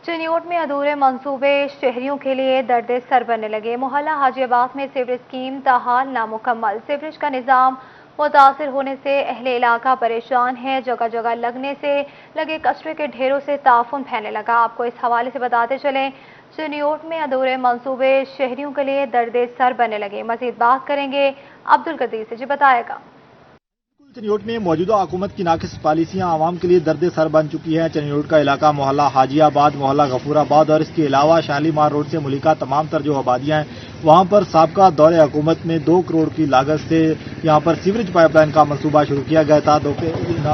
चनियोट में अधूरे मंसूबे शहरियों के लिए दर्द सर बनने लगे। मोहल्ला हाजी आबाद में सीवरेज स्कीम ताहाल नामुकम्मल। सीवरेज का निज़ाम मुतासिर होने से अहले इलाका परेशान है। जगह जगह लगने से लगे कचरे के ढेरों से ताफुन फैलने लगा। आपको इस हवाले से बताते चलें, चनियोट में अधूरे मंसूबे शहरियों के लिए दर्द सर बनने लगे। मजीद बात करेंगे अब्दुल कदीर से, जी बताएगा। चनियोट में मौजूदा हुकूमत की नाकिस पॉलिसियां आवाम के लिए दर्द सर बन चुकी हैं। चनियोट का इलाका मोहल्ला हाजियाबाद, मोहल्ला गफूराबाद और इसके अलावा शालीमार रोड से मुलिका तमाम तर जो आबादियां हैं, वहां पर साबका दौरे हुकूमत में 2 करोड़ की लागत से यहां पर सीवरेज पाइपलाइन का मंसूबा शुरू किया गया था।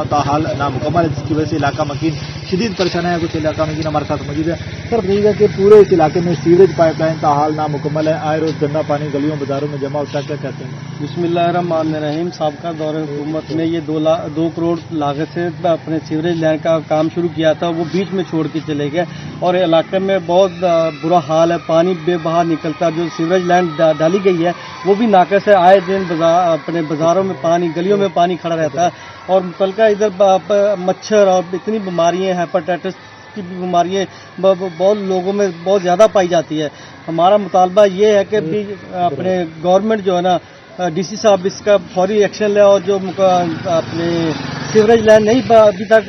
ताहाल नामुकम्मल है, जिसकी वजह से इलाका मकीन शदीद परेशान है। कुछ इलाका मकीन हमारे साथ मौजूद है। सर बताइएगा कि पूरे इस इलाके में सीवरेज पाइपलाइन ताहाल नामुकम्मल है, आए रोज गंदा पानी गलियों बाजारों में जमा होता है, क्या कहते हैं? बिस्मिल्लाहिर्रहमानिर्रहीम। साबका दौरे हुकूमत ने ये 2 करोड़ लागत से अपने सीवरेज लाइन का काम शुरू किया था, वो बीच में छोड़ के चले गए और इलाके में बहुत बुरा हाल है। पानी बेबहा निकलता, जो सीवरेज लाइन डाली गई है वो भी नाकस है। आए दिन अपने बाजारों में पानी, गलियों में पानी खड़ा रहता है और मुतलका इधर मच्छर और इतनी बीमारियां, हेपेटाइटिस की बीमारियां बहुत लोगों में बहुत ज़्यादा पाई जाती है। हमारा मुतालबा ये है कि अपने गवर्नमेंट जो है ना, डीसी साहब इसका फौरी एक्शन ले और जो अपने सीवरेज लाइन नहीं अभी तक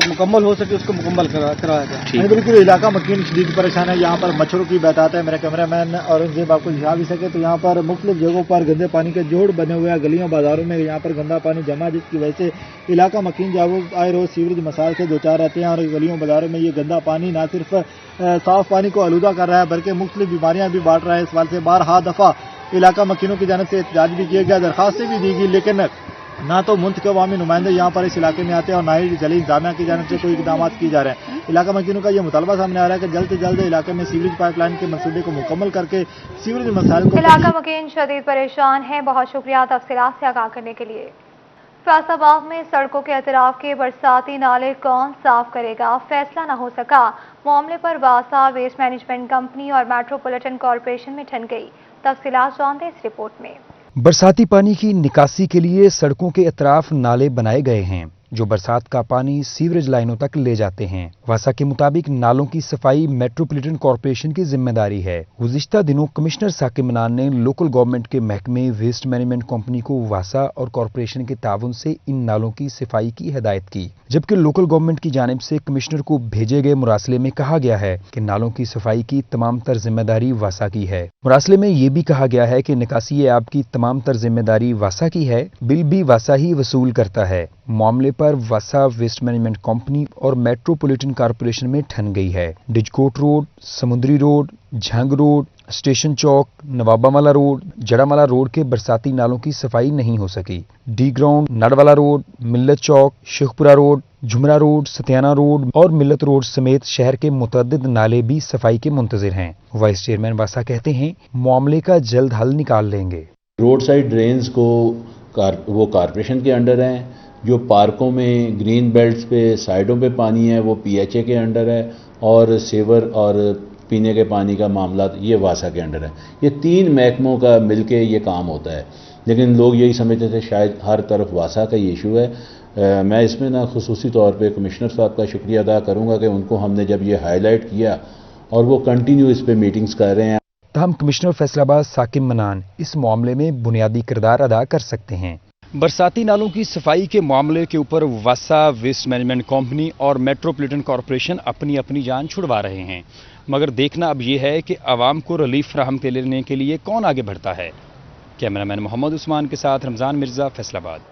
मुकम्मल हो सके उसको मुकम्मल कराया जाए। बिल्कुल, इलाका मकीन शदीद परेशान है। यहाँ पर मच्छरों की बताता है मेरा कैमरामैन औरंगजेब, आपको दिखा भी सके तो यहाँ पर मुख्तलिफ जगहों पर गंदे पानी के जोड़ बने हुए हैं। गलियों बाजारों में यहाँ पर गंदा पानी जमा, जिसकी वजह से इलाका मकीन जो आए रोज सीवरेज मसाइल से 2-4 रहते हैं और गलियों बाजारों में ये गंदा पानी न सिर्फ साफ पानी को आलूदा कर रहा है बल्कि मुख्तलिफ बीमारियां भी बांट रहा है। इस वाल से 12 दफा इलाका मकीनों की जानिब से एहतजाज भी किया गया, दरखास्तें भी दी गई, लेकिन ना तो मुंतखब अवामी नुमाइंदे यहाँ पर इस इलाके में आते हैं और ना ही जली इंतजामिया की जानिब से कोई इकदाम किए जा रहे हैं। इलाका मकीनों का यह मुतालबा सामने आ रहा है कि जल्द से जल्द इलाके में सीवरेज पाइपलाइन के मंसूबे को मुकम्मल करके सीवरेज मसाइल को। इलाका मकीन शदीद परेशान है। बहुत शुक्रिया तफसीलात से आगाह करने के लिए। फैसलाबाद में सड़कों के अतराफ के बरसाती नाले कौन साफ करेगा, फैसला न हो सका। मामले पर वासा वेस्ट मैनेजमेंट कंपनी और मेट्रोपॉलिटन कॉरपोरेशन में ठन गई। तफसीलात जानते इस रिपोर्ट में। बरसाती पानी की निकासी के लिए सड़कों के अतराफ नाले बनाए गए हैं जो बरसात का पानी सीवरेज लाइनों तक ले जाते हैं। वासा के मुताबिक नालों की सफाई मेट्रोपॉलिटन कॉरपोरेशन की जिम्मेदारी है। गुज़िश्ता दिनों कमिश्नर साकिब मनान ने लोकल गवर्नमेंट के महकमे वेस्ट मैनेजमेंट कंपनी को वासा और कॉरपोरेशन के ताउन से इन नालों की सफाई की हिदायत की, जबकि लोकल गवर्नमेंट की जानिब से कमिश्नर को भेजे गए मुरासले में कहा गया है कि नालों की सफाई की तमाम तर जिम्मेदारी वासा की है। मुरासले में यह भी कहा गया है कि निकासी आब की तमाम तर जिम्मेदारी वासा की है, बिल भी वासा ही वसूल करता है। मामले पर वासा वेस्ट मैनेजमेंट कंपनी और मेट्रोपॉलिटन कॉरपोरेशन में ठन गई है। डिजकोट रोड, समुद्री रोड, झंग रोड, स्टेशन चौक, नवाबामाला रोड, जड़ामाला रोड के बरसाती नालों की सफाई नहीं हो सकी। D ground, Nadwala road, Millat Chowk, Sheikhupura road, Jhumra road, Satiana road और मिल्लत रोड समेत शहर के मुतअद्दिद नाले भी सफाई के मुंतजिर हैं। वाइस चेयरमैन वासा कहते हैं, मामले का जल्द हल निकाल लेंगे। रोड साइड ड्रेन्स को वो कॉरपोरेशन के अंडर हैं। जो पार्कों में ग्रीन बेल्ट्स पे साइडों पे पानी है वो पीएचए के अंडर है और सेवर और पीने के पानी का मामला ये वासा के अंडर है। ये 3 महकमों का मिलके ये काम होता है, लेकिन लोग यही समझते थे शायद हर तरफ वासा का ये इशू है। मैं इसमें ना खुसूसी तौर पे कमिश्नर साहब का शुक्रिया अदा करूँगा कि उनको हमने जब ये हाईलाइट किया और वो कंटिन्यू इस पर मीटिंग्स कर रहे हैं। तहम कमिश्नर फैसलाबाद साकिब मनान इस मामले में बुनियादी किरदार अदा कर सकते हैं। बरसाती नालों की सफाई के मामले के ऊपर वासा वेस्ट मैनेजमेंट कंपनी और मेट्रोपॉलिटन कॉरपोरेशन अपनी अपनी जान छुड़वा रहे हैं, मगर देखना अब यह है कि आवाम को रिलीफ फराहम करने के लिए कौन आगे बढ़ता है। कैमरामैन मोहम्मद उस्मान के साथ रमजान मिर्जा, फैसलाबाद।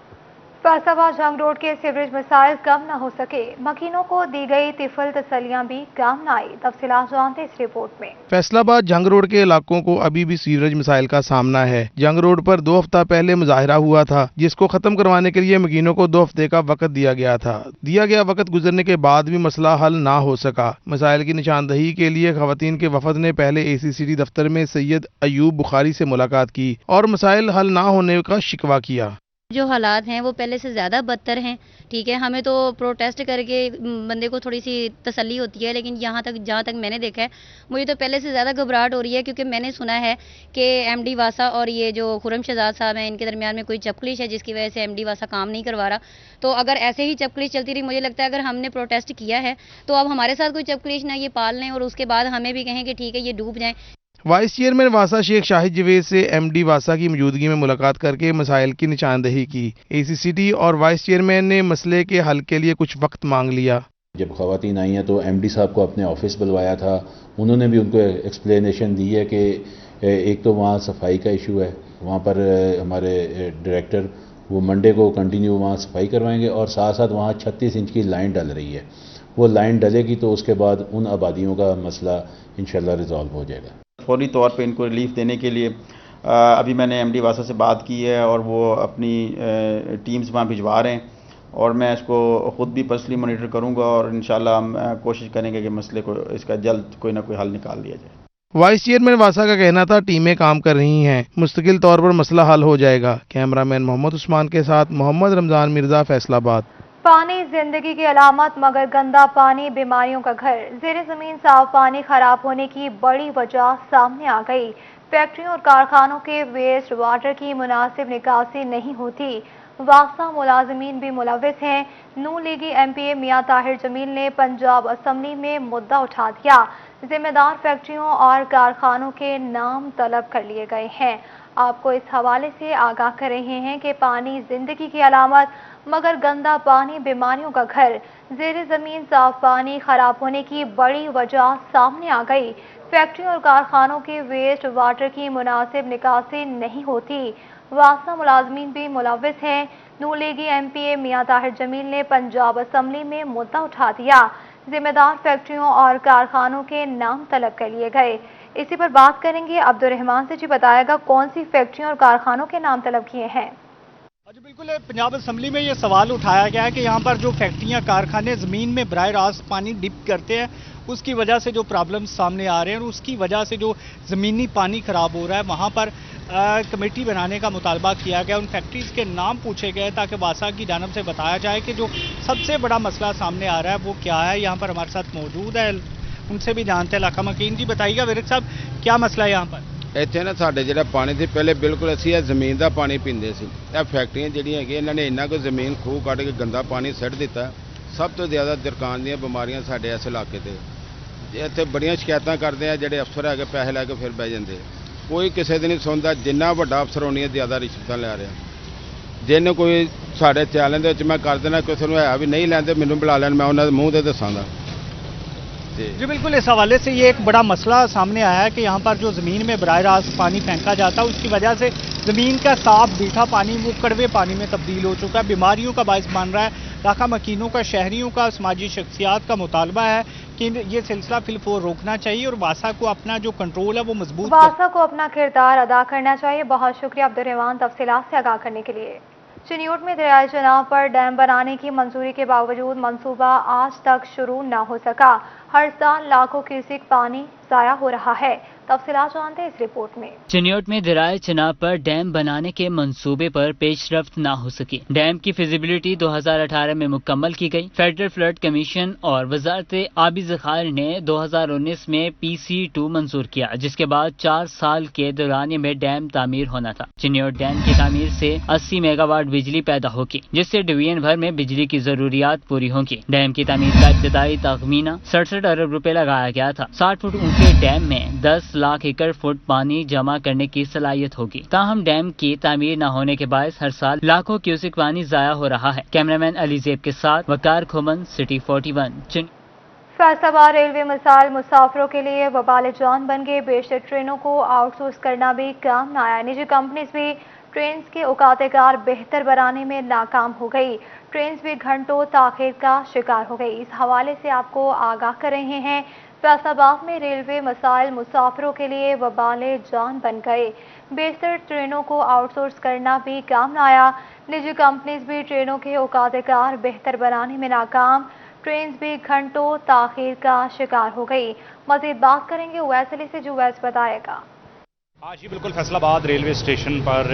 फैसलाबाद जंग रोड के सीवरेज मसाइल कम न हो सके, मकीनों को दी गई तिफल तसलियां भी काम न आई। तफसीलात जानते इस रिपोर्ट में। फैसलाबाद जंग रोड के इलाकों को अभी भी सीवरेज मसाइल का सामना है। जंग रोड पर 2 हफ्ता पहले मुजाहिरा हुआ था, जिसको खत्म करवाने के लिए मकीनों को 2 हफ्ते का वक्त दिया गया था। दिया गया वक्त गुजरने के बाद भी मसला हल ना हो सका। मसाइल की निशानदही के लिए खवातीन के वफद ने पहले ACCD दफ्तर में सैयद अयूब बुखारी से मुलाकात की और मसाइल हल ना होने का शिकवा किया। جو حالات ہیں وہ پہلے سے زیادہ بدتر ہیں. ٹھیک ہے, ہمیں تو پروٹیسٹ کر کے بندے کو تھوڑی سی تسلی ہوتی ہے, لیکن جہاں تک میں نے دیکھا ہے مجھے تو پہلے سے زیادہ گھبراہٹ ہو رہی ہے, کیونکہ میں نے سنا ہے کہ ایم ڈی واسا اور یہ جو خرم شہزاد صاحب ہیں ان کے درمیان میں کوئی چپکلیش ہے, جس کی وجہ سے ایم ڈی واسا کام نہیں کروا رہا. تو اگر ایسے ہی چپکلیش چلتی رہی, مجھے لگتا ہے اگر ہم نے پروٹیسٹ کیا ہے تو اب ہمارے ساتھ کوئی چپکلیش نہ یہ پال لیں اور اس کے بعد ہمیں بھی کہیں کہ ٹھیک ہے یہ ڈوب جائیں. وائس چیئرمین واسا شیخ شاہد جوید سے ایم ڈی واسا کی موجودگی میں ملاقات کر کے مسائل کی نشاندہی کی. اے سی سی ٹی اور وائس چیئرمین نے مسئلے کے حل کے لیے کچھ وقت مانگ لیا. جب خواتین آئی ہیں تو ایم ڈی صاحب کو اپنے آفس بلوایا تھا, انہوں نے بھی ان کو ایکسپلینیشن دی ہے کہ ایک تو وہاں صفائی کا ایشو ہے, وہاں پر ہمارے ڈائریکٹر وہ منڈے کو کنٹینیو وہاں صفائی کروائیں گے, اور ساتھ ساتھ وہاں 36 انچ کی لائن ڈل رہی ہے, وہ لائن ڈلے گی تو اس کے بعد ان آبادیوں کا مسئلہ انشاءاللہ ریزالو ہو جائے گا. فوری طور پہ ان کو ریلیف دینے کے لیے ابھی میں نے ایم ڈی واسا سے بات کی ہے اور وہ اپنی ٹیمز وہاں بھجوا رہے ہیں, اور میں اس کو خود بھی پرسنلی مانیٹر کروں گا, اور انشاءاللہ ہم کوشش کریں گے کہ مسئلے کو اس کا جلد کوئی نہ کوئی حل نکال دیا جائے. وائس چیئرمین واسا کا کہنا تھا ٹیمیں کام کر رہی ہیں, مستقل طور پر مسئلہ حل ہو جائے گا. کیمرہ مین محمد عثمان کے ساتھ محمد رمضان مرزا, فیصل آباد. پانی زندگی کی علامت مگر گندا پانی بیماریوں کا گھر. زیر زمین صاف پانی خراب ہونے کی بڑی وجہ سامنے آ گئی. فیکٹریوں اور کارخانوں کے ویسٹ واٹر کی مناسب نکاسی نہیں ہوتی. واسطہ ملازمین بھی ملوث ہیں. نون لیگی ایم پی اے میاں طاہر جمیل نے پنجاب اسمبلی میں مدعا اٹھا دیا. ذمہ دار فیکٹریوں اور کارخانوں کے نام طلب کر لیے گئے ہیں. آپ کو اس حوالے سے آگاہ کر رہے ہیں کہ پانی زندگی کی علامت مگر گندا پانی بیماریوں کا گھر. زیر زمین صاف پانی خراب ہونے کی بڑی وجہ سامنے آ گئی. فیکٹریوں اور کارخانوں کے ویسٹ واٹر کی مناسب نکاسی نہیں ہوتی. واسطہ ملازمین بھی ملوث ہیں. نون لیگی ایم پی اے میاں طاہر جمیل نے پنجاب اسمبلی میں مدعا اٹھا دیا. ذمہ دار فیکٹریوں اور کارخانوں کے نام طلب کر لیے گئے. اسی پر بات کریں گے عبد الرحمان سے. جی بتائے گا کون سی فیکٹریوں اور کارخانوں کے نام طلب کیے ہیں؟ جی بالکل, پنجاب اسمبلی میں یہ سوال اٹھایا گیا ہے کہ یہاں پر جو فیکٹریاں کارخانے زمین میں براہ راست پانی ڈپ کرتے ہیں, اس کی وجہ سے جو پرابلمز سامنے آ رہے ہیں, اور اس کی وجہ سے جو زمینی پانی خراب ہو رہا ہے, وہاں پر کمیٹی بنانے کا مطالبہ کیا گیا. ان فیکٹریز کے نام پوچھے گئے تاکہ واسا کی جانب سے بتایا جائے کہ جو سب سے بڑا مسئلہ سامنے آ رہا ہے وہ کیا ہے. یہاں پر ہمارے ساتھ موجود ہے, ان سے بھی جانتے ہیں. علاقہ مکین جی بتائیے گا ورک صاحب کیا مسئلہ ہے یہاں پر؟ ਇੱਥੇ ਨਾ ਸਾਡੇ ਜਿਹੜਾ ਪਾਣੀ ਸੀ ਪਹਿਲੇ ਬਿਲਕੁਲ ਅਸੀਂ ਇਹ ਜ਼ਮੀਨ ਦਾ ਪਾਣੀ ਪੀਂਦੇ ਸੀ. ਇਹ ਫੈਕਟਰੀਆਂ ਜਿਹੜੀਆਂ ਹੈਗੀਆਂ ਇਹਨਾਂ ਨੇ ਇੰਨਾ ਕੁ ਜ਼ਮੀਨ ਖੂਹ ਕੱਢ ਕੇ ਗੰਦਾ ਪਾਣੀ ਸਿੱਟ ਦਿੱਤਾ. ਸਭ ਤੋਂ ਜ਼ਿਆਦਾ ਦਰਕਾਨ ਦੀਆਂ ਬਿਮਾਰੀਆਂ ਸਾਡੇ ਇਸ ਇਲਾਕੇ ਤੇ. ਇੱਥੇ ਬੜੀਆਂ ਸ਼ਿਕਾਇਤਾਂ ਕਰਦੇ ਆ ਜਿਹੜੇ ਅਫਸਰ ਹੈਗੇ, ਪੈਸੇ ਲੈ ਕੇ ਫਿਰ ਬਹਿ ਜਾਂਦੇ. ਕੋਈ ਕਿਸੇ ਦੀ ਨਹੀਂ ਸੁਣਦਾ. ਜਿੰਨਾ ਵੱਡਾ ਅਫਸਰ ਹੋਣੀ ਹੈ ਜ਼ਿਆਦਾ ਰਿਸ਼ਵਤਾਂ ਲੈ ਰਿਹਾ. ਜਿਹਨੂੰ ਕੋਈ ਸਾਡੇ ਚੈਨਲ ਦੇ ਵਿੱਚ ਮੈਂ ਕਰ ਦੇਣਾ, ਕਿਸੇ ਨੂੰ ਹੈ ਵੀ ਨਹੀਂ ਲੈਂਦੇ ਮੈਨੂੰ ਬੁਲਾ ਲੈਣ, ਮੈਂ ਉਹਨਾਂ ਦੇ ਮੂੰਹ ਤੇ ਦੱਸਾਂਗਾ. جی بالکل, اس حوالے سے یہ ایک بڑا مسئلہ سامنے آیا ہے کہ یہاں پر جو زمین میں براہ راست پانی پھینکا جاتا ہے, اس کی وجہ سے زمین کا صاف میٹھا پانی وہ کڑوے پانی میں تبدیل ہو چکا ہے. بیماریوں کا باعث بن رہا ہے. علاقہ مکینوں کا, شہریوں کا, سماجی شخصیات کا مطالبہ ہے کہ یہ سلسلہ فی الفور روکنا چاہیے اور واسا کو اپنا جو کنٹرول ہے وہ مضبوط واسا کو اپنا کردار ادا کرنا چاہیے. بہت شکریہ عبد الرحمان تفصیلات سے آگاہ کرنے کے لیے. چنیوٹ میں دریائے چناب پر ڈیم بنانے کی منظوری کے باوجود منصوبہ آج تک شروع نہ ہو سکا. ہر سال لاکھوں کیوسک پانی ضائع ہو رہا ہے. تفصیلات جانتے ہیں اس رپورٹ میں. چنیوٹ میں دریائے چناب پر ڈیم بنانے کے منصوبے پر پیش رفت نہ ہو سکی. ڈیم کی فیزیبلٹی 2018 میں مکمل کی گئی. فیڈرل فلڈ کمیشن اور وزارت آبی ذخائر نے 2019 میں PC2 منظور کیا, جس کے بعد 4 سال کے دورانیے میں ڈیم تعمیر ہونا تھا. چنیوٹ ڈیم کی تعمیر سے 80 میگا واٹ بجلی پیدا ہوگی, جس سے ڈویژن بھر میں بجلی کی ضروریات پوری ہوں گی. ڈیم کی تعمیر کا ابتدائی تخمینہ 67 ارب روپے لگایا گیا تھا. 60 فٹ اونچے ڈیم میں 10 لاکھ ایکڑ فٹ پانی جمع کرنے کی صلاحیت ہوگی. تاہم ڈیم کی تعمیر نہ ہونے کے باعث ہر سال لاکھوں کیوسک پانی ضائع ہو رہا ہے. کیمرامین علی زیب کے ساتھ وقار کھومن, سٹی 41. فیصل آباد ریلوے مسائل مسافروں کے لیے وبال جان بن گئے. بیشتر ٹرینوں کو آؤٹ سورس کرنا بھی کام نہ آیا. نجی کمپنیز بھی ٹرینز کے اوقات کار بہتر بنانے میں ناکام ہو گئی. ٹرینز بھی گھنٹوں تاخیر کا شکار ہو گئی. اس حوالے سے آپ کو آگاہ کر رہے ہیں. فیصل آباد میں ریلوے مسائل مسافروں کے لیے وبال جان بن گئے. بیشتر ٹرینوں کو آؤٹ سورس کرنا بھی کام نہ آیا. نجی کمپنیز بھی ٹرینوں کے اوقات کار بہتر بنانے میں ناکام. ٹرینز بھی گھنٹوں تاخیر کا شکار ہو گئی. مزید بات کریں گے اویس علی سے, جو اویس بتائے گا. آج ہی بالکل فیصلاباد ریلوے اسٹیشن پر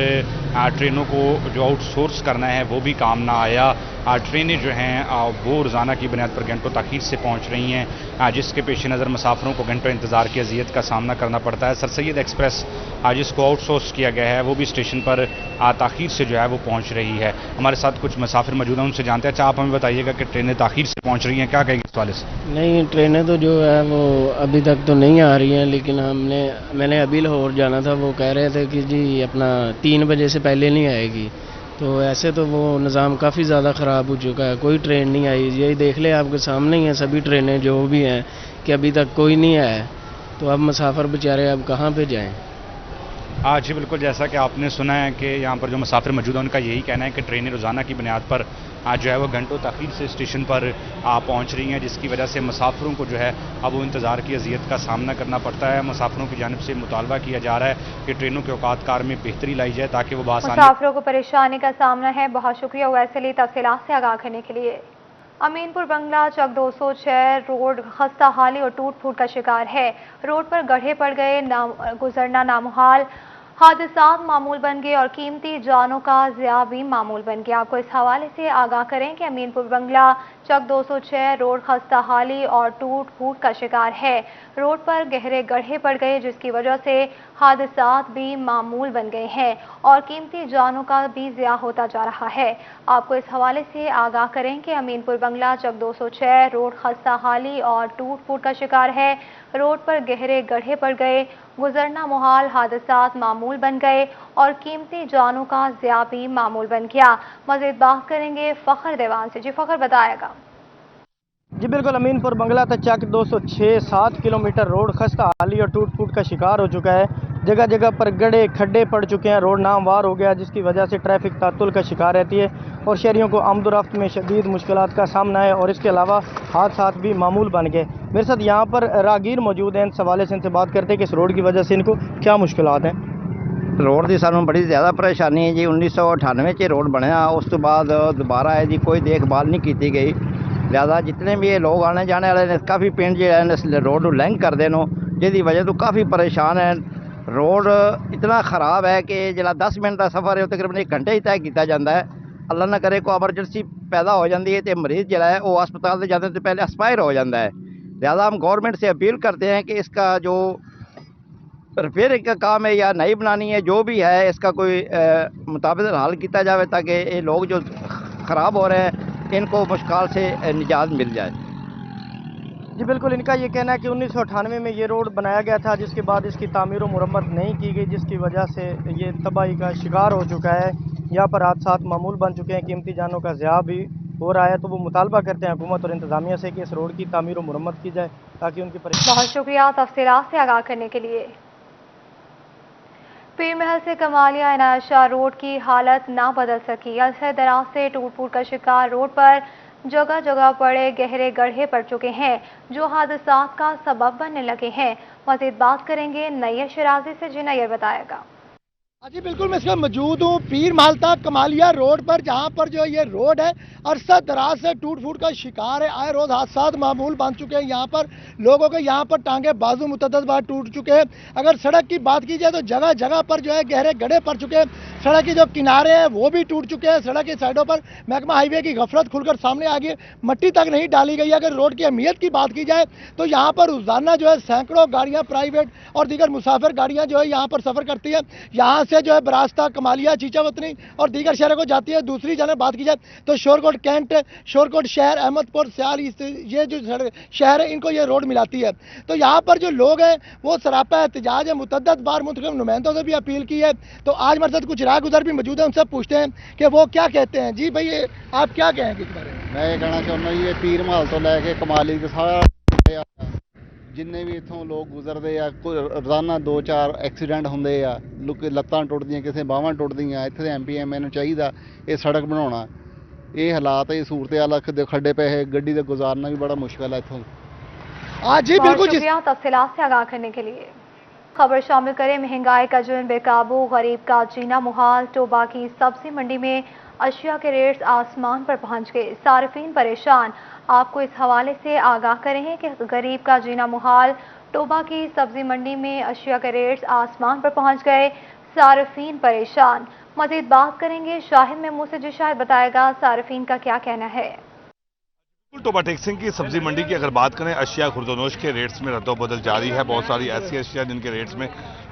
ٹرینوں کو جو آؤٹ سورس کرنا ہے وہ بھی کام نہ آیا. ٹرینیں جو ہیں وہ روزانہ کی بنیاد پر گھنٹوں تاخیر سے پہنچ رہی ہیں, جس کے پیش نظر مسافروں کو گھنٹوں انتظار کی اذیت کا سامنا کرنا پڑتا ہے. سر سید ایکسپریس جس کو آؤٹ سورس کیا گیا ہے وہ بھی اسٹیشن پر تاخیر سے جو ہے وہ پہنچ رہی ہے. ہمارے ساتھ کچھ مسافر موجود ہیں, ان سے جانتے ہیں. اچھا آپ ہمیں بتائیے گا کہ ٹرینیں تاخیر سے پہنچ رہی ہیں, کیا کہیں گے اس حوالے سے؟ نہیں, ٹرینیں تو جو ہے وہ ابھی تک تو نہیں آ رہی ہیں, لیکن میں نے ابھی لاہور جانا تھا, وہ کہہ رہے تھے کہ جی اپنا 3 بجے سے پہلے نہیں آئے گی. تو ایسے تو وہ نظام کافی زیادہ خراب ہو چکا ہے, کوئی ٹرین نہیں آئی. یہی دیکھ لیں آپ کے سامنے ہی ہیں سبھی ٹرینیں جو بھی ہیں کہ ابھی تک کوئی نہیں آیا. تو اب مسافر بیچارے اب کہاں پہ جائیں؟ جی بالکل, جیسا کہ آپ نے سنا ہے کہ یہاں پر جو مسافر موجود ہیں ان کا یہی کہنا ہے کہ ٹرینیں روزانہ کی بنیاد پر جو ہے وہ گھنٹوں تاخیر سے اسٹیشن پر پہنچ رہی ہیں, جس کی وجہ سے مسافروں کو جو ہے اب وہ انتظار کی اذیت کا سامنا کرنا پڑتا ہے. مسافروں کی جانب سے مطالبہ کیا جا رہا ہے کہ ٹرینوں کے اوقات کار میں بہتری لائی جائے تاکہ وہ بآسانی. مسافروں کو پریشانی کا سامنا ہے. بہت شکریہ ویسے لی تفصیلات سے آگاہ کرنے کے لیے. امین پور بنگلہ چک 206 روڈ خستہ حالی اور ٹوٹ پھوٹ کا شکار ہے. روڈ پر گڑھے پڑ گئے, گزرنا نامحال, حادثات معمول بن گئے اور قیمتی جانوں کا ضیاع بھی معمول بن گیا. آپ کو اس حوالے سے آگاہ کریں کہ امین پور بنگلہ چک 206 روڈ خستہ حالی اور ٹوٹ پھوٹ کا شکار ہے. روڈ پر گہرے گڑھے پڑ گئے جس کی وجہ سے حادثات بھی معمول بن گئے ہیں اور قیمتی جانوں کا بھی ضیاع ہوتا جا رہا ہے. آپ کو اس حوالے سے آگاہ کریں کہ امین پور بنگلہ چک 206 روڈ خستہ حالی اور ٹوٹ پھوٹ کا شکار ہے. روڈ پر گہرے گڑھے پڑ گئے, گزرنا محال, حادثات معمول بن گئے اور قیمتی جانوں کا ضیاع بھی معمول بن گیا. مزید بات کریں گے فخر دیوان سے. جی فخر, بتائے گا. جی بالکل, امین پور بنگلہ تک چک 206 7 کلومیٹر روڈ خستہ حالی اور ٹوٹ پھوٹ کا شکار ہو چکا ہے. جگہ جگہ پر گڑھے کھڈے پڑ چکے ہیں, روڈ ناموار ہو گیا جس کی وجہ سے ٹریفک تعطل کا شکار رہتی ہے اور شہریوں کو آمد و رفت میں شدید مشکلات کا سامنا ہے. اور اس کے علاوہ حادثات بھی معمول بن گئے. میرے ساتھ یہاں پر راہگیر موجود ہیں, اس حوالے سے ان سے بات کرتے ہیں کہ اس روڈ کی وجہ سے ان کو کیا مشکلات ہیں. روڈ کی سانوں بڑی زیادہ پریشانی ہے جی. 1998 روڈ بنیا, اس تو بعد دوبارہ ہے جی کوئی دیکھ بھال نہیں کی گئی. لہٰذا جتنے بھی یہ لوگ آنے جانے والے نے کافی پنڈ جو ہے روڈ لنک کر دیں جس کی وجہ تو کافی پریشان ہے. روڈ اتنا خراب ہے کہ جلا 10 منٹ کا سفر ہے تقریباً 1 گھنٹے ہی طے کیا جاتا ہے. اللہ نہ کرے کوئی ایمرجنسی پیدا ہو جاتی ہے تو مریض جڑا ہے وہ ہسپتال سے جانے سے پہلے ایکسپائر ہو جاتا ہے. لہٰذا ہم گورنمنٹ سے اپیل کرتے ہیں کہ اس کا جو ریپیئرنگ کا کام ہے یا نئی بنانی ہے جو بھی ہے اس کا کوئی مطابق حل کیا جائے تاکہ یہ لوگ جو خراب ہو رہے ہیں ان کو مشکل سے نجات مل جائے. جی بالکل, ان کا یہ کہنا ہے کہ 1998 میں یہ روڈ بنایا گیا تھا جس کے بعد اس کی تعمیر و مرمت نہیں کی گئی جس کی وجہ سے یہ تباہی کا شکار ہو چکا ہے. یہاں پر حادثات معمول بن چکے ہیں, قیمتی جانوں کا ضیاع بھی ہو رہا ہے. تو وہ مطالبہ کرتے ہیں حکومت اور انتظامیہ سے کہ اس روڈ کی تعمیر و مرمت کی جائے تاکہ ان کی بہت شکریہ تفصیلات سے آگاہ کرنے کے لیے. پیر محل سے کمالیہ عنایت شاہ روڈ کی حالت نہ بدل سکی. عرصہ دراز سے ٹوٹ پھوٹ کا شکار روڈ پر جگہ جگہ پڑے گہرے گڑھے پڑ چکے ہیں جو حادثات کا سبب بننے لگے ہیں. مزید بات کریں گے نیّر شرازی سے. جی نیّر, بتائے گا. جی بالکل, میں اس میں موجود ہوں پیر محل تک کمالیہ روڈ پر, جہاں پر جو یہ روڈ ہے عرصہ دراز سے ٹوٹ پھوٹ کا شکار ہے. آئے روز حادثات معمول بن چکے ہیں. یہاں پر لوگوں کے یہاں پر ٹانگیں بازو متعدد بار ٹوٹ چکے ہیں. اگر سڑک کی بات کی جائے تو جگہ جگہ پر جو ہے گہرے گڑھے پڑ چکے ہیں. سڑک کے جو کنارے ہیں وہ بھی ٹوٹ چکے ہیں. سڑک کی سائڈوں پر محکمہ ہائی وے کی غفلت کھل کر سامنے آ گئی ہے, مٹی تک نہیں ڈالی گئی. اگر روڈ کی اہمیت کی بات کی جائے تو یہاں پر روزانہ جو ہے سینکڑوں گاڑیاں پرائیویٹ اور دیگر مسافر گاڑیاں جو ہے یہاں پر سفر کرتی ہیں. یہاں سے جو ہے براستہ کمالیہ, چیچا وطنی اور دیگر شہروں کو جاتی ہے. دوسری جانب بات کی جائے تو شورکوٹ کینٹ, شورکوٹ شہر, احمد پور, سیال, یہ جو شہر ہے ان کو یہ روڈ ملاتی ہے. تو یہاں پر جو لوگ ہیں وہ سراپا احتجاج ہے. متعدد بار منتخب نمائندوں سے بھی اپیل کی ہے. تو آج ہمارے ساتھ کچھ راہ گزر بھی موجود ہیں, ان سے پوچھتے ہیں کہ وہ کیا کہتے ہیں. جی بھائی, آپ کیا کہیں گے اس بارے میں؟ میں یہ کہنا چاہتا ہوں یہ پیر محل تو لے کے کمالی کے سارا جننے بھی اتوں لوگ گزرتے ہیں روزانہ 2-4 ایکسیڈنٹ ہوندے ਆ. ਲੱਤਾਂ ਟੁੱਟਦੀਆਂ, ਕਿਸੇ ਬਾਹਾਂ ਟੁੱਟਦੀਆਂ. ਇੱਥੇ ਦੇ MP MA ਨੂੰ ਚਾਹੀਦਾ ਇਹ ਸੜਕ ਬਣਾਉਣਾ. ਇਹ ਹਾਲਾਤ, ਇਹ ਸੂਰਤ ਹਾਲ ਖੱਡੇ ਪਏ, ਗੱਡੀ ਦੇ ਗੁਜ਼ਾਰਨਾ ਵੀ ਬੜਾ ਮੁਸ਼ਕਲ ਹੈ ਇੱਥੋਂ. جی بالکل, شکریہ تفصیلات سے آگاہ کرنے کے لیے. خبر شامل کریں مہنگائی کا جنون بے قابو, غریب کا جینا محال. ٹوبا کی سبزی منڈی میں اشیاء کے ریٹس آسمان پر پہنچ گئے, صارفین پریشان. آپ کو اس حوالے سے آگاہ کریں کہ غریب کا جینا محال. टोबा की सब्जी मंडी में अशिया के रेट्स आसमान पर पहुंच गए, सार्फिन परेशान। मजीद बात करेंगे शाहिद महमूद से, जो शायद बताएगा सार्फिन का क्या कहना है। टोबा टेक्सिंग की सब्जी मंडी की अगर बात करें, अशिया खुर्दनोश के रेट्स में रद्दोबदल जारी है। बहुत सारी ऐसी अशिया जिनके रेट्स में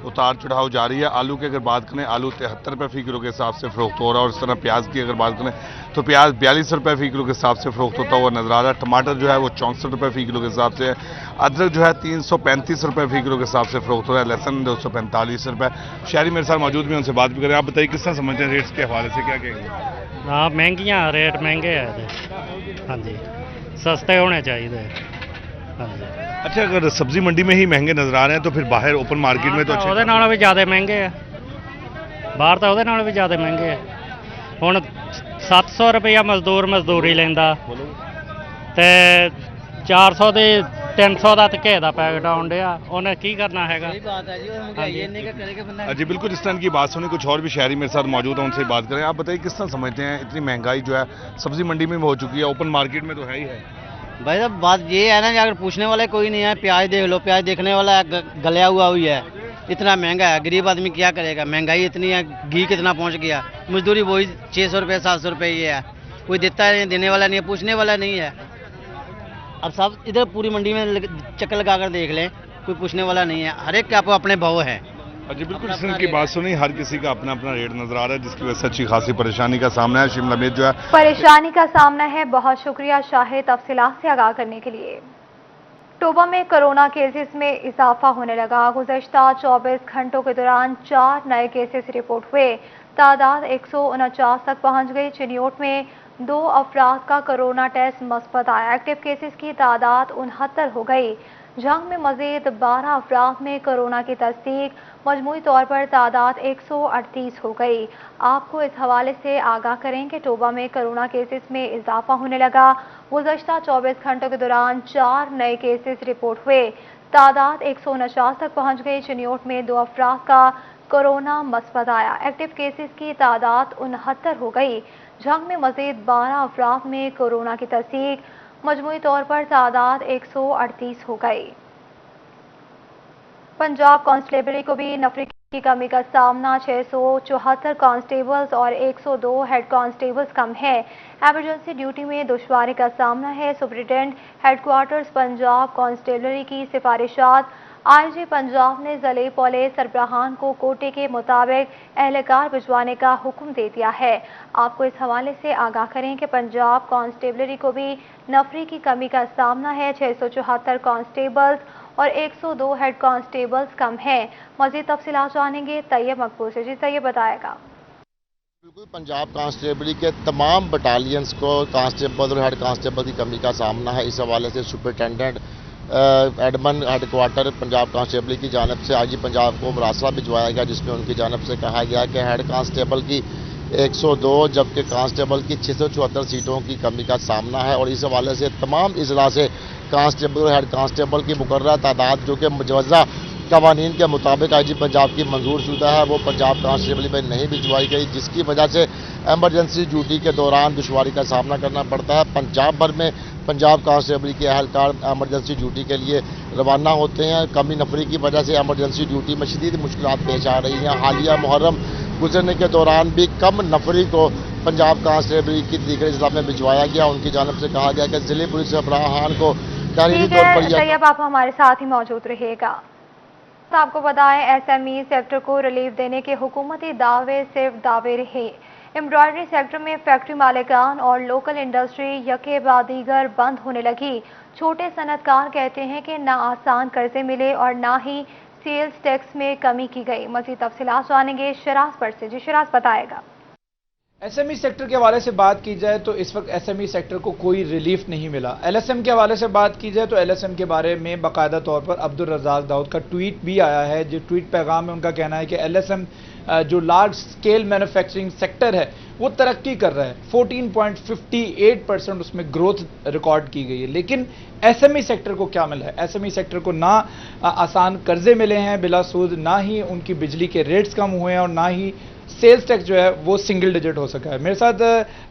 उतार चढ़ाव जारी है। आलू की अगर बात करें, आलू 73 रुपये फी किलो के हिसाब से फरोख्त हो रहा है, और इस तरह प्याज की अगर बात करें तो प्याज 42 रुपये फी किलो के हिसाब से फरोख्त होता हुआ नजर आ रहा है। टमाटर जो है वो 64 रुपये फी किलो के हिसाब से है। अदरक जो है 335 रुपये फी किलो के हिसाब से फरोख्त हो रहा है। लहसुन 245 रुपये। शहरी मेरे साथ मौजूद भी, उनसे बात भी करें। आप बताइए किस तरह समझते हैं रेट्स के हवाले से, क्या कहेंगे? हाँ, महंगियाँ रेट महंगे है। हाँ जी, सस्ते होने चाहिए। हाँ जी। अच्छा, अगर सब्जी मंडी में ही महंगे नजर आ रहे हैं तो फिर बाहर ओपन मार्केट में तो अच्छे ਉਹਦੇ ਨਾਲੋਂ ਵੀ ਜ਼ਿਆਦਾ ਮਹਿੰਗੇ ਆ। ਬਾਹਰ ਤਾਂ ਉਹਦੇ ਨਾਲੋਂ ਵੀ ਜ਼ਿਆਦਾ ਮਹਿੰਗੇ ਆ। ਹੁਣ 700 ਰੁਪਇਆ ਮਜ਼ਦੂਰੀ ਲੈਂਦਾ ਤੇ 400 ਦੇ 300 ਦਾ ਧੱਕੇ ਦਾ ਪੈਕਟ ਆਉਣ ਡਿਆ, ਉਹਨੇ ਕੀ ਕਰਨਾ ਹੈਗਾ। ਸਹੀ ਬਾਤ ਹੈ ਜੀ, ਉਹ ਮਹਿੰਗਾਈ ਇੰਨੀ ਕਿ ਕਰੇਗਾ ਬੰਦਾ। जी बिल्कुल, इस तरह की बात सुनी। कुछ और भी शहरी मेरे साथ मौजूद हैं, उनसे बात करें। आप बताइए किस तरह समझते हैं इतनी महंगाई जो है सब्जी मंडी में हो चुकी है, ओपन मार्केट में तो है ही है। भाई साहब, बात ये है ना कि अगर पूछने वाले कोई नहीं है। प्याज देख लो, प्याज देखने वाला गलिया हुआ हुई है, इतना महंगा है। गरीब आदमी क्या करेगा, महंगाई इतनी है। घी कितना पहुंच गया, मजदूरी वही 600 रुपये 700 रुपये ये है। कोई देता है, देने वाला नहीं है, पूछने वाला नहीं है। अब सब इधर पूरी मंडी में चक्कर लगा कर देख लें, कोई पूछने वाला नहीं है। हर एक के अपने भाव है। जी बिल्कुल, इस तरह की बात सुनी। हर किसी का अपना अपना रेट नजर आ रहा है, जिसकी वजह से अच्छी खासी परेशानी का सामना है। शिमला मिर्च जो है परेशानी का सामना है। बहुत शुक्रिया शाहिद तफसीलात से आगाह करने के लिए। टोबा में कोरोना केसेस में इजाफा होने लगा। गुज़श्ता 24 घंटों के दौरान 4 नए केसेस रिपोर्ट हुए। तादाद 149 तक पहुंच गई। चिन्योट में 2 अफराद का कोरोना टेस्ट मस्बत आया। एक्टिव केसेस की तादाद 69 हो गई। जंग में मजीद 12 अफराद में कोरोना की तस्दीक, मजमूई तौर पर तादाद 138 हो गई। आपको इस हवाले से आगाह करें कि टोबा में कोरोना केसेस में इजाफा होने लगा। गुज़श्ता 24 घंटों के दौरान 4 नए केसेस रिपोर्ट हुए। तादाद 149 तक पहुंच गई। चिन्योट में 2 अफराद का कोरोना मस्बत आया। एक्टिव केसेस की तादाद 69 हो गई। जंग में मजीद 12 अफराद में कोरोना की तस्दीक, मजमूई तौर पर तादाद 138 हो गई। पंजाब कांस्टेबली को भी नफरी की कमी का सामना। 674 कांस्टेबल्स और 102 हेड कांस्टेबल्स कम है। एमरजेंसी ड्यूटी में दुश्वारी का सामना है। सुप्रिटेंडेंट हेडक्वार्टर्स पंजाब कांस्टेबली की सिफारिशात आईजी पंजाब ने ज़िले पुलिस सरबराहान को कोटे के मुताबिक एहलकार भिजवाने का हुक्म दे दिया है। आपको इस हवाले से आगाह करें कि पंजाब कांस्टेबलरी को भी नफरी की कमी का सामना है। 674 कांस्टेबल्स और 102 हेड कांस्टेबल्स कम हैं। मजीद तफसीलात जानेंगे तैयब मकबूल से। जी तैयब बताएगा। बिल्कुल, पंजाब कांस्टेबली के तमाम बटालियंस को कांस्टेबल और हेड कांस्टेबल की कमी का सामना है। इस हवाले से सुपरिटेंडेंट एडमन हेडक्वार्टर पंजाब कांस्टेबली की जानिब से आईजी पंजाब को मरासला भिजवाया गया, जिसमें उनकी जानिब से कहा गया कि हेड कांस्टेबल की 102 जबकि कांस्टेबल की 674 सीटों की कमी का सामना है। और इस हवाले से तमाम इजला से कांस्टेबल और हेड कांस्टेबल की मुकर्रर तादाद जो कि मुजवज़ा कवानीन के मुताबिक आईजी पंजाब की मंजूर शुदा है, वो पंजाब कांस्टेबल में नहीं भिजवाई गई, जिसकी वजह से एमरजेंसी ड्यूटी के दौरान दुश्वारी का सामना करना पड़ता है। पंजाब भर में पंजाब कांस्टेबल के अहलकार एमरजेंसी ड्यूटी के लिए रवाना होते हैं। कमी नफरी की वजह से एमरजेंसी ड्यूटी में शदीद मुश्किलात पेश आ रही हैं। हालिया मुहर्रम गुजरने के दौरान भी कम नफरी को पंजाब कांस्टेबल की दीगर इजला में भिजवाया गया। उनकी जानिब से कहा गया कि जिले पुलिस सरबराहान को तहरीरी तौर पर तैयब आप हमारे साथ ही मौजूद रहिएगा। आपको बताएं, एसएमई सेक्टर को रिलीफ देने के हुकूमती दावे सिर्फ दावे रहे। एम्ब्रॉयडरी सेक्टर में फैक्ट्री मालिकान और लोकल इंडस्ट्री यके बाद दीगर बंद होने लगी। छोटे सनतकार कहते हैं कि ना आसान कर्जे मिले और ना ही सेल्स टैक्स में कमी की गई। मज़ीद तफसीलात जानेंगे शराज पर से। जी शराज बताएगा। एसएमई सेक्टर के हवाले से बात की जाए तो इस वक्त एसएमई सेक्टर को कोई रिलीफ नहीं मिला। एलएसएम के हवाले से बात की जाए तो एलएसएम के बारे में बाकायदा तौर पर अब्दुल रज़ाक दाऊद का ट्वीट भी आया है। जो ट्वीट पैगाम में उनका कहना है कि एलएसएम जो लार्ज स्केल मैन्युफैक्चरिंग सेक्टर है वो तरक्की कर रहा है। 14.58% उसमें ग्रोथ रिकॉर्ड की गई है। लेकिन एसएमई सेक्टर को क्या मिला है? एसएमई सेक्टर को ना आसान कर्जे मिले हैं बिला सूद, ना ही उनकी बिजली के रेट्स कम हुए हैं और ना ही सेल्स टैक्स जो है वो सिंगल डिजिट हो सका है। मेरे साथ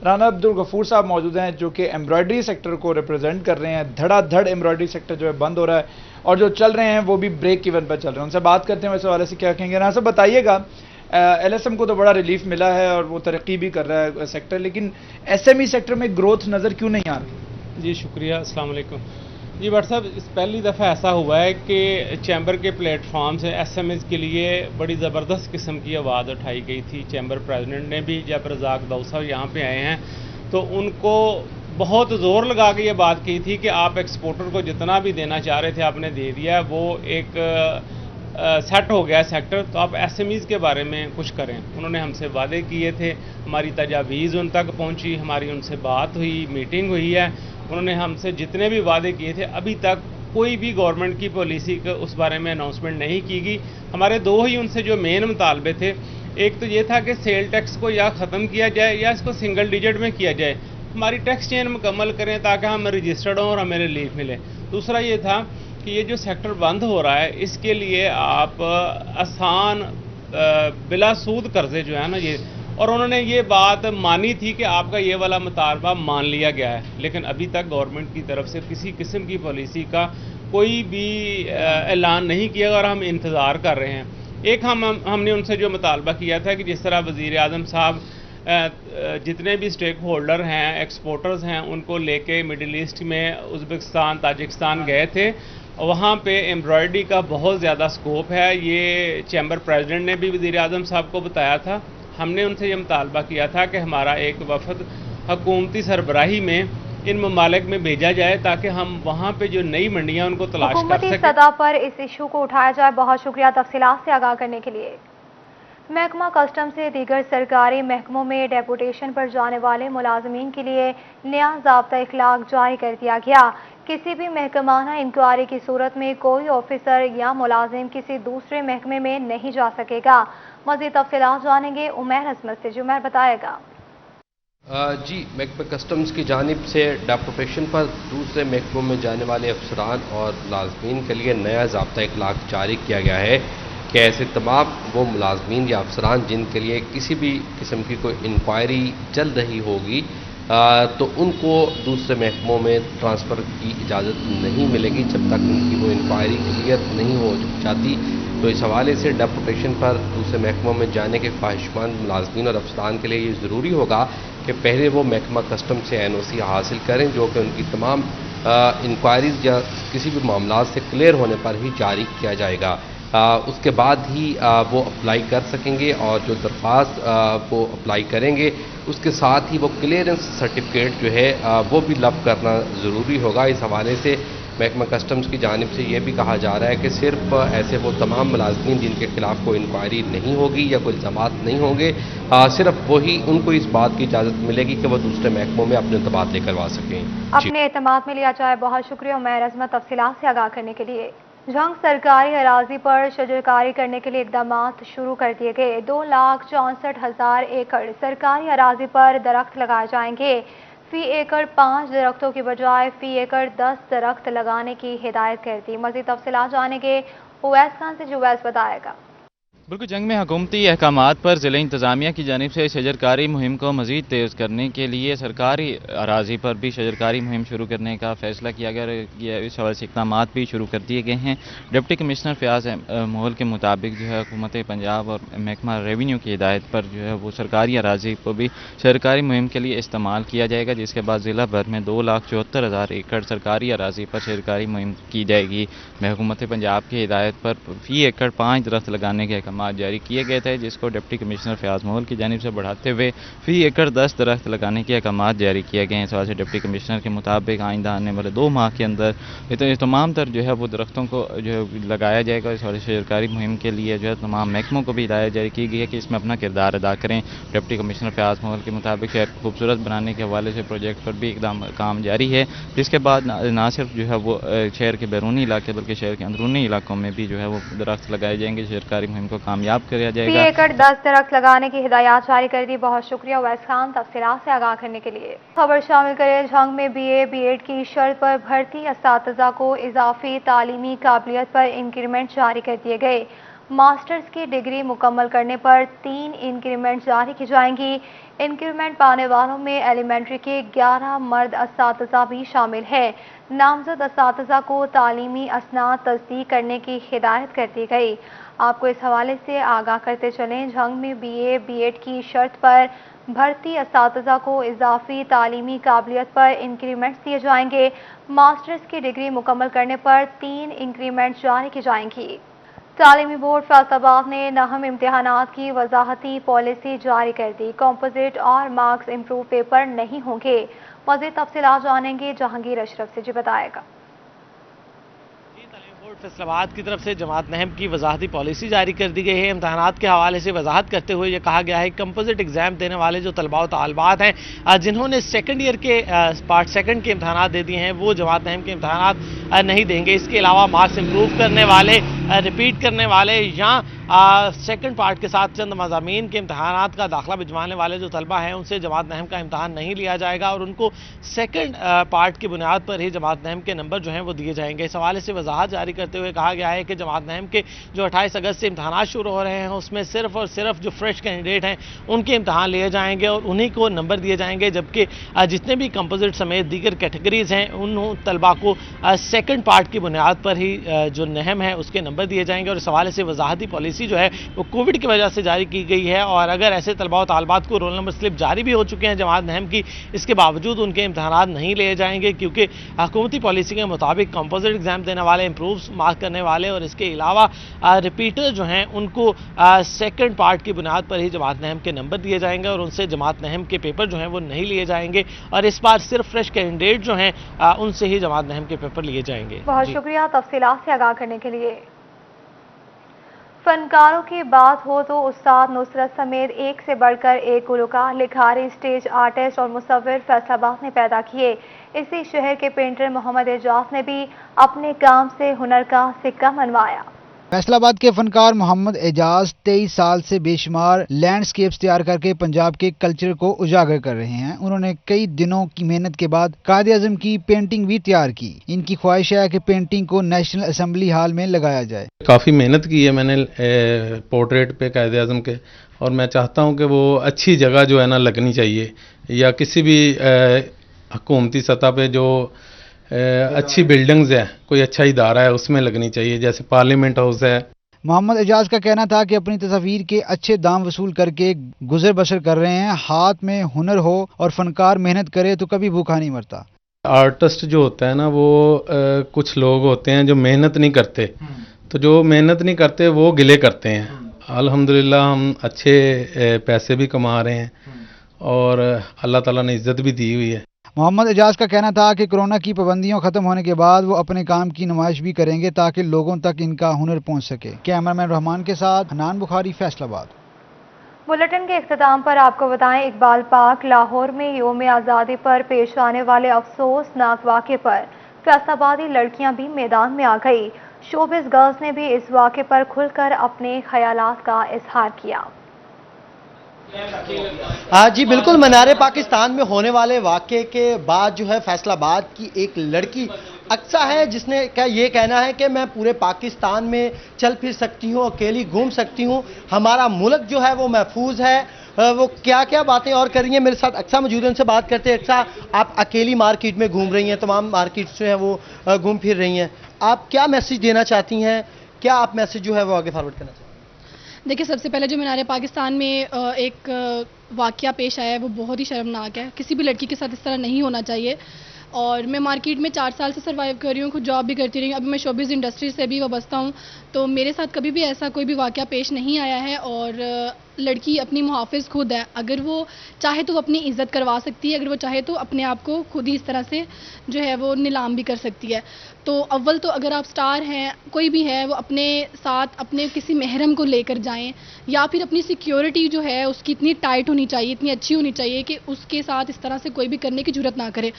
राना अब्दुल गफूर साहब मौजूद हैं जो कि एम्ब्रॉयडरी सेक्टर को रिप्रेजेंट कर रहे हैं। धड़ाधड़ एम्ब्रॉयडरी सेक्टर जो है बंद हो रहा है और जो चल रहे हैं वो भी ब्रेक इवन पर चल रहे हैं। उनसे बात करते हैं इस हवाले से क्या कहेंगे। नासिर बताइएगा, LSM को तो बड़ा रिलीफ मिला है और वो तरक्की भी कर रहा है सेक्टर, लेकिन SME सेक्टर में ग्रोथ नज़र क्यों नहीं आ रही? जी शुक्रिया, अस्सलाम वालेकुम। जी भट्ट साहब, इस पहली दफ़ा ऐसा हुआ है कि चैम्बर के प्लेटफॉर्म से SMEs के लिए बड़ी ज़बरदस्त किस्म की आवाज़ उठाई गई थी। चैम्बर प्रेसिडेंट ने भी, जब रज़ाक दाऊद साहब यहाँ पे आए हैं तो उनको बहुत ज़ोर लगा के ये बात की थी कि आप एक्सपोर्टर को जितना भी देना चाह रहे थे आपने दे दिया, वो एक सेट हो गया सेक्टर, तो आप SMEs के बारे में कुछ करें। उन्होंने हमसे वादे किए थे, हमारी तजावीज़ उन तक पहुंची, हमारी उनसे बात हुई, मीटिंग हुई है। उन्होंने हमसे जितने भी वादे किए थे अभी तक कोई भी गवर्नमेंट की पॉलिसी का उस बारे में अनाउंसमेंट नहीं की गई। हमारे दो ही उनसे जो मेन मुतालबे थे, एक तो ये था कि सेल टैक्स को या ख़त्म किया जाए या इसको सिंगल डिजिट में किया जाए, हमारी टैक्स चेन मुकम्मल करें ताकि हम रजिस्टर्ड हों और हमें रिलीफ मिले। दूसरा ये था कि ये जो सेक्टर बंद हो रहा है इसके लिए आप आसान बिला सूद कर्जे जो है ना ये, और उन्होंने ये बात मानी थी कि आपका ये वाला मुतालबा मान लिया गया है, लेकिन अभी तक गवर्नमेंट की तरफ से किसी किस्म की पॉलिसी का कोई भी ऐलान नहीं किया और हम इंतज़ार कर रहे हैं। एक हमने उनसे जो मुतालबा किया था कि जिस तरह वज़ीर आज़म साहब जितने भी स्टेक होल्डर हैं, एक्सपोर्टर्स हैं, उनको लेके मिडिल ईस्ट में उज़्बेकिस्तान, ताजिकिस्तान गए थे, वहाँ पे एम्ब्रॉयडरी का बहुत ज़्यादा स्कोप है। ये चैम्बर प्रेसिडेंट ने भी वज़ीर आज़म साहब को बताया था। हमने उनसे ये मुतालबा किया था कि हमारा एक वफद हुकूमती सरबराही में इन ममालिक में भेजा जाए ताकि हम वहाँ पे जो नई मंडियाँ उनको तलाश कर सकें। सतह पर इस इशू को उठाया जाए। बहुत शुक्रिया तफसीलात से आगाह करने के लिए। महकमा कस्टम से दीगर सरकारी महकमों में डेपुटेशन पर जाने वाले मुलाजमीन के लिए नया ज़ाब्ता इखलाक जारी कर दिया गया। किसी भी महकमाना इंक्वायरी की सूरत में कोई ऑफिसर या मुलाजिम किसी दूसरे महकमे में नहीं जा सकेगा। मज़ीद तफसीलात जानेंगे उमैर अजमत से। उमैर बताएगा। जी, महकमा कस्टम्स की जानिब से डेपुटेशन पर दूसरे महकमों में जाने वाले अफसरान और मुलाजमीन के लिए नया ज़ाब्ता इखलाक जारी किया गया है कि ऐसे तमाम वो मुलाजमीन या अफसरान जिनके लिए किसी भी किस्म की कोई इंक्वायरी चल रही होगी तो उनको दूसरे महकमों में ट्रांसफ़र की इजाज़त नहीं मिलेगी जब तक उनकी वो इंक्वायरी क्लियर नहीं हो जाती। तो इस हवाले से डेपुटेशन पर दूसरे महकमों में जाने के ख्वाहिशमंद मुलाजमीन और अफसरान के लिए ये ज़रूरी होगा कि पहले वो महकमा कस्टम से NOC हासिल करें, जो कि उनकी तमाम इंक्वायरीज़ या किसी भी मामला से क्लियर होने पर ही जारी किया जाएगा। उसके बाद ही वो अप्लाई कर सकेंगे और जो दरख्वास्त वो अप्लाई करेंगे उसके साथ ही वो क्लियरेंस सर्टिफिकेट जो है वो भी लब करना ज़रूरी होगा। इस हवाले से महकमा कस्टम्स की जानिब से ये भी कहा जा रहा है कि सिर्फ ऐसे वो तमाम मुलाजमीन जिनके खिलाफ कोई इंक्वायरी नहीं होगी या कोई इल्ज़ामात नहीं होंगे, सिर्फ वही उनको इस बात की इजाज़त मिलेगी कि वो दूसरे महकमों में अपने तबादले करवा सकें। अपने एतमाद में लिया जाए। बहुत शुक्रिया उमैर अजमत तफसीलात से आगाह करने के लिए। झंग सरकारी अराजी पर शजरकारी करने के लिए इकदाम शुरू कर दिए गए। 2,64,000 एकड़ सरकारी अराजी पर दरख्त लगाए जाएंगे। फी एकड़ 5 दरख्तों की बजाय फी एकड़ 10 दरख्त लगाने की हिदायत कर दी। मज़ीद तफसीलात जानेंगे उवैस खान से। उवैस बताएगा। बिल्कुल, जंग में हुकूमती अहकामात पर ज़िला इंतज़ामिया की जानिब से शजरकारी मुहिम को मज़ीद तेज़ करने के लिए सरकारी अराजी पर भी शजरकारी मुहिम शुरू करने का फ़ैसला किया गया। इस हवाले से इक़दाम भी शुरू कर दिए गए हैं। डिप्टी कमिश्नर फ़याज़ मोहल के मुताबिक जो है हुकूमत पंजाब और महकमा रेवेन्यू की हिदायत पर जो है वो सरकारी अराजी को भी शजरकारी मुहिम के लिए इस्तेमाल किया जाएगा, जिसके बाद ज़िला भर में 2,74,000 एकड़ सरकारी अराजी पर शजरकारी मुहिम की जाएगी। हुकूमत पंजाब की हिदायत पर फ़ी एकड़ 5 दरख्त लगाने के जारी किए गए थे, जिसको डिप्टी कमिश्नर फ़याज़ मोहल की जानिब से बढ़ाते हुए फी एकड़ 10 दरख्त लगाने के अहकाम जारी किए गए हैं। इस वजह से डिप्टी कमिश्नर के मुताबिक आइंदा आने वाले 2 माह के अंदर तमाम तर जो है वो दरख्तों को जो है लगाया जाएगा। इस वजह से सरकारी मुहिम के लिए जो है तमाम महकमों को भी हिदायत जारी की गई है कि इसमें अपना किरदार अदा करें। डिप्टी कमिश्नर फ़याज़ मोहल के मुताबिक शहर को खूबसूरत बनाने के हवाले से प्रोजेक्ट पर भी इकदाम काम जारी है, जिसके बाद ना सिर्फ जो है वो शहर के बैरूनी इलाके बल्कि शहर के अंदरूनी इलाकों में भी जो है वो दरख्त लगाए जाएंगे। सरकारी मुहिम को कामयाब किया जाएगा। 3 एकड़ 10 दरख्त लगाने की हिदायत जारी कर दी। बहुत शुक्रिया उवैस खान तफसीलात से आगाह करने के लिए। खबर शामिल करें। झंग में BA B.Ed की शर्त पर भर्ती असातिज़ा को इजाफी तालीमी काबिलियत पर इंक्रीमेंट जारी कर दिए गए। मास्टर्स की डिग्री मुकम्मल करने पर 3 इंक्रीमेंट जारी की जाएंगी। इंक्रीमेंट पाने वालों में एलिमेंट्री के 11 मर्द असातिज़ा भी शामिल है। नामजद असातिज़ा को तालीमी असनाद तस्दीक करने की हिदायत कर दी गई। आपको इस हवाले से आगाह करते चलें, झंग में BA B.Ed की शर्त पर भर्ती असातिज़ा को इजाफी तालीमी काबिलियत पर इंक्रीमेंट्स दिए जाएंगे। मास्टर्स की डिग्री मुकम्मल करने पर 3 इंक्रीमेंट जारी की जाएंगी। तालीमी बोर्ड फैसलाबाद ने नहम इम्तिहानात की वजाहती पॉलिसी जारी कर दी। कॉम्पोजिट और मार्क्स इम्प्रूव पेपर नहीं होंगे। मज़ीद तफसीलात जानेंगे, जहांगीर अशरफ से जी बताएगा। फैसलाबाद की तरफ से जमात नहम की वजाहती पॉलिसी जारी कर दी गई है। इम्तहानात के हवाले से वजाहत करते हुए ये कहा गया है कंपोजिट एग्जाम देने वाले जो तलबा व तालिबात हैं जिन्होंने सेकंड ईयर के पार्ट सेकंड के इम्तहानात दे दिए हैं वो जमात नहम के इम्तहानात नहीं देंगे। इसके अलावा मार्क्स इम्प्रूव करने वाले, रिपीट करने वाले या सेकंड पार्ट के साथ चंद मज़ामीन के इम्तहानात का दाखिला भिजवाने वाले जो तलबा हैं उनसे जमात नहम का इम्तहान नहीं लिया जाएगा और उनको सेकंड पार्ट की बुनियाद पर ही जमात नहम के नंबर जो हैं वो दिए जाएंगे। इस हवाले से वजाहत जारी करते हुए कहा गया है कि जमात नहम के जो 28 अगस्त से इम्तहानात शुरू हो रहे हैं उसमें सिर्फ और सिर्फ जो फ्रेश कैंडिडेट हैं उनके इम्तहान लिए जाएंगे और उन्हीं को नंबर दिए जाएंगे, जबकि जितने भी कंपोजिट समेत दीगर कैटेगरीज हैं उन तलबा को सेकंड पार्ट की बुनियाद पर ही जो नहम है उसके नंबर दिए जाएंगे। और इस हवाले से वजाहती पॉलिसी जो है वो कोविड की वजह से जारी की गई है और अगर ऐसे तलबा व तालिबात को रोल नंबर स्लिप जारी भी हो चुके हैं जमात नहम की, इसके बावजूद उनके इम्तहानात नहीं लिए जाएंगे क्योंकि हुकूमती पॉलिसी के मुताबिक कंपोजिट एग्जाम देने वाले, इम्प्रूव मार्क करने वाले और इसके अलावा रिपीटर जो हैं उनको सेकंड पार्ट की बुनियाद पर ही जमात नहम के नंबर दिए जाएंगे और उनसे जमात नहम के पेपर जो हैं वो नहीं लिए जाएंगे और इस बार सिर्फ फ्रेश कैंडिडेट जो हैं उनसे ही जमात नहम के पेपर लिए जाएंगे। बहुत शुक्रिया तफसीलात से आगाह करने के लिए। फनकारों की बात हो तो उस्ताद नुसरत समेत एक से बढ़कर एक गुलकार, लिखारी, स्टेज आर्टिस्ट और मुसव्विर फैसलाबाद ने पैदा किए। इसी शहर के पेंटर मोहम्मद एजाज ने भी अपने काम से हुनर का सिक्का मनवाया। फैसलाबाद के फनकार मोहम्मद एजाज 23 साल से बेशुमार लैंडस्केप्स तैयार करके पंजाब के कल्चर को उजागर कर रहे हैं। उन्होंने कई दिनों की मेहनत के बाद कायद-ए-आज़म की पेंटिंग भी तैयार की। इनकी ख्वाहिश है कि पेंटिंग को नेशनल असेंबली हॉल में लगाया जाए। काफ़ी मेहनत की है मैंने पोर्ट्रेट पे कायद-ए-आज़म के और मैं चाहता हूँ कि वो अच्छी जगह जो है ना लगनी चाहिए या किसी भी हुकूमती सतह पे जो अच्छी बिल्डिंग्स है, कोई अच्छा इदारा है उसमें लगनी चाहिए, जैसे पार्लियामेंट हाउस है। मोहम्मद एजाज का कहना था कि अपनी तस्वीर के अच्छे दाम वसूल करके गुजर बसर कर रहे हैं। हाथ में हुनर हो और फनकार मेहनत करे तो कभी भूखा नहीं मरता। आर्टिस्ट जो होता है ना वो कुछ लोग होते हैं जो मेहनत नहीं करते, तो जो मेहनत नहीं करते वो गिले करते हैं। अल्हम्दुलिल्लाह हम अच्छे पैसे भी कमा रहे हैं और अल्लाह ताला ने इज्जत भी दी हुई है। मोहम्मद एजाज का कहना था कि कोरोना की पाबंदियों खत्म होने के बाद वो अपने काम की नुमाइश भी करेंगे ताकि लोगों तक इनका हुनर पहुंच सके। कैमरामैन रहमान के साथ हनान बुखारी, फैसलाबाद। बुलेटिन के इख्तिताम पर आपको बताएं, इकबाल पार्क लाहौर में यौम आज़ादी पर पेश आने वाले अफसोसनाक वाक़े पर फैसलाबादी लड़कियां भी मैदान में आ गई। शोबिज़ गर्ल्स ने भी इस वाक़े पर खुलकर अपने ख्यालात का इजहार किया। जी बिल्कुल, मनारे पाकिस्तान में होने वाले वाक़े के बाद जो है फैसलाबाद की एक लड़की अक्सा है जिसने ये कहना है कि मैं पूरे पाकिस्तान में चल फिर सकती हूँ, अकेली घूम सकती हूँ, हमारा मुल्क जो है वो महफूज है। वो क्या क्या बातें और कर रही हैं, मेरे साथ अक्सा मौजूद है, उनसे बात करते हैं। अक्सा, आप अकेली मार्केट में घूम रही हैं, तमाम मार्केट्स जो हैं वो घूम फिर रही हैं, आप क्या मैसेज देना चाहती हैं, क्या आप मैसेज जो है वो आगे फॉरवर्ड करना चाहती हैं? देखिए, सबसे पहले जो मीनार पाकिस्तान में एक वाक़या पेश आया है वो बहुत ही शर्मनाक है। किसी भी लड़की के साथ इस तरह नहीं होना चाहिए। और मैं मार्केट में 4 साल से सर्वाइव कर रही हूँ, खुद जॉब भी करती रही हूँ, अभी मैं शोबिज़ इंडस्ट्री से भी वाबस्ता हूँ, तो मेरे साथ कभी भी ऐसा कोई भी वाक़या पेश नहीं आया है। और लड़की अपनी मुहाफ़िज़ खुद है, अगर वो चाहे तो वो अपनी इज़्ज़त करवा सकती है, अगर वो चाहे तो अपने आप को खुद ही इस तरह से जो है वो नीलाम भी कर सकती है। तो अव्वल तो अगर आप स्टार हैं, कोई भी है, वो अपने साथ अपने किसी महरम को लेकर जाएं या फिर अपनी सिक्योरिटी जो है उसकी इतनी टाइट होनी चाहिए, इतनी अच्छी होनी चाहिए कि उसके साथ इस तरह से कोई भी करने की जुर्रत ना करे।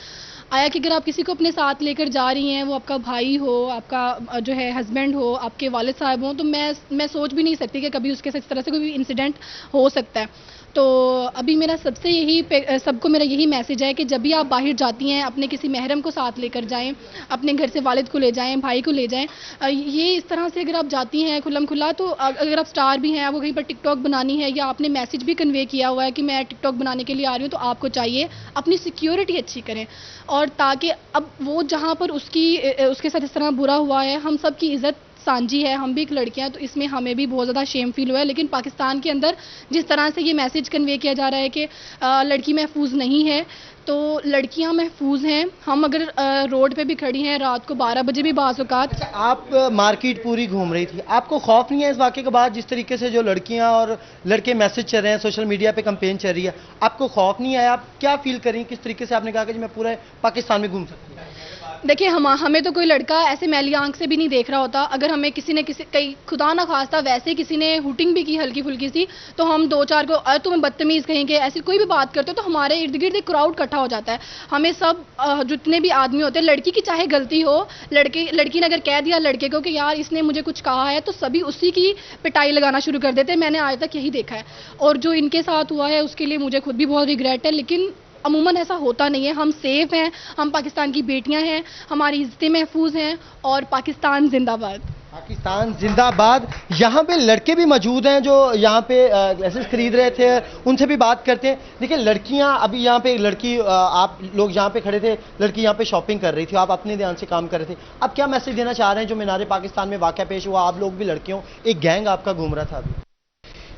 आया कि अगर आप किसी को अपने साथ लेकर जा रही हैं, वो आपका भाई हो, आपका जो है हस्बैंड हो, आपके वालिद साहब हो, तो मैं सोच भी नहीं सकती कि कभी उसके साथ इस तरह से कोई भी इंसिडेंट हो सकता है। तो अभी मेरा सबको मेरा यही मैसेज है कि जब भी आप बाहर जाती हैं अपने किसी महरम को साथ लेकर जाएं, अपने घर से والد کو لے جائیں, بھائی کو لے جائیں. یہ اس طرح سے اگر آپ جاتی ہیں کھلم کھلا, تو اگر آپ اسٹار بھی ہیں, آپ کو کہیں پر ٹک ٹاک بنانی ہے یا آپ نے میسج بھی کنوے کیا ہوا ہے کہ میں ٹک ٹاک بنانے کے لیے آ رہی ہوں, تو آپ کو چاہیے اپنی سیکیورٹی اچھی کریں, اور تاکہ اب وہ جہاں پر اس کے ساتھ اس طرح برا ہوا ہے, ہم سب کی عزت سانجی ہے, ہم بھی ایک لڑکیاں, تو اس میں ہمیں بھی بہت زیادہ شیم فیل ہوا ہے. لیکن پاکستان کے اندر جس طرح سے یہ میسج کنوے کیا جا رہا ہے کہ لڑکی محفوظ نہیں ہے, تو لڑکیاں محفوظ ہیں. ہم اگر روڈ پہ بھی کھڑی ہیں رات کو 12 بجے بھی بعض اوقات. آپ مارکیٹ پوری گھوم رہی تھی, آپ کو خوف نہیں ہے اس واقعے کے بعد, جس طریقے سے جو لڑکیاں اور لڑکے میسج چل رہے ہیں, سوشل میڈیا پہ کمپین چل رہی ہے, آپ کو خوف نہیں آیا؟ آپ کیا فیل کریں, کس طریقے سے آپ نے کہا کہ میں پورے پاکستان میں گھوم سکتی ہوں؟ دیکھیں, ہمیں تو کوئی لڑکا ایسے میلی آنکھ سے بھی نہیں دیکھ رہا ہوتا. اگر ہمیں کسی نے کئی خدا نہ خواستہ ویسے کسی نے ہوٹنگ بھی کی ہلکی پھلکی سی, تو ہم 2-4 کو تمہیں بدتمیز کہیں گے, ایسی کوئی بھی بات کرتے ہو, تو ہمارے ارد گرد ایک کراؤڈ اکٹھا ہو جاتا ہے. ہمیں سب جتنے بھی آدمی ہوتے ہیں, لڑکی کی چاہے غلطی ہو, لڑکی نے اگر کہہ دیا لڑکے کو کہ یار اس نے مجھے کچھ کہا ہے, تو سبھی اسی کی پٹائی لگانا شروع کر دیتے ہیں. میں نے آج تک یہی دیکھا ہے, اور جو ان کے ساتھ ہوا ہے اس کے لیے مجھے خود بھی بہت ریگریٹ ہے. لیکن عموماً ایسا ہوتا نہیں ہے. ہم سیف ہیں, ہم پاکستان کی بیٹیاں ہیں, ہماری عزتیں محفوظ ہیں, اور پاکستان زندہ باد. پاکستان زندہ باد. یہاں پہ لڑکے بھی موجود ہیں جو یہاں پہ گلاسز خرید رہے تھے, ان سے بھی بات کرتے ہیں. دیکھیں لڑکیاں, ابھی یہاں پہ ایک لڑکی, آپ لوگ یہاں پہ کھڑے تھے, لڑکی یہاں پہ شاپنگ کر رہی تھی, آپ اپنے دھیان سے کام کر رہے تھے. آپ کیا میسج دینا چاہ رہے ہیں جو مینار پاکستان میں واقعہ پیش ہوا, آپ لوگ بھی لڑکیوں, ایک گینگ آپ کا گھوم رہا تھا ابھی؟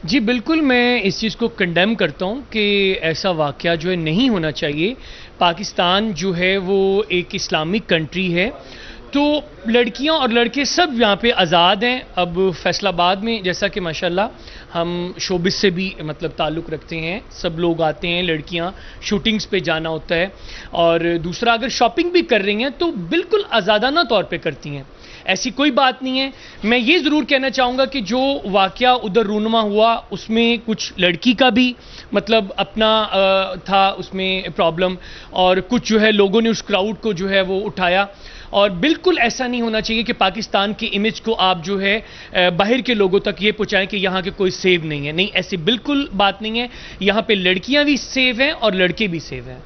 جی بالکل, میں اس چیز کو کنڈیم کرتا ہوں کہ ایسا واقعہ جو ہے نہیں ہونا چاہیے. پاکستان جو ہے وہ ایک اسلامک کنٹری ہے, تو لڑکیاں اور لڑکے سب یہاں پہ آزاد ہیں. اب فیصل آباد میں جیسا کہ ماشاءاللہ ہم شوبز سے بھی تعلق رکھتے ہیں, سب لوگ آتے ہیں, لڑکیاں شوٹنگز پہ جانا ہوتا ہے, اور دوسرا اگر شاپنگ بھی کر رہی ہیں تو بالکل آزادانہ طور پہ کرتی ہیں, ایسی کوئی بات نہیں ہے. میں یہ ضرور کہنا چاہوں گا کہ جو واقعہ ادھر رونما ہوا اس میں کچھ لڑکی کا بھی اپنا تھا اس میں پرابلم, اور کچھ جو ہے لوگوں نے اس کراؤڈ کو جو ہے وہ اٹھایا. اور بالکل ایسا نہیں ہونا چاہیے کہ پاکستان کی امیج کو آپ جو ہے باہر کے لوگوں تک یہ پہنچائیں کہ یہاں کے کوئی سیو نہیں ہے. نہیں, ایسی بالکل بات نہیں ہے. یہاں پہ لڑکیاں بھی سیو ہیں اور لڑکے بھی سیو ہیں.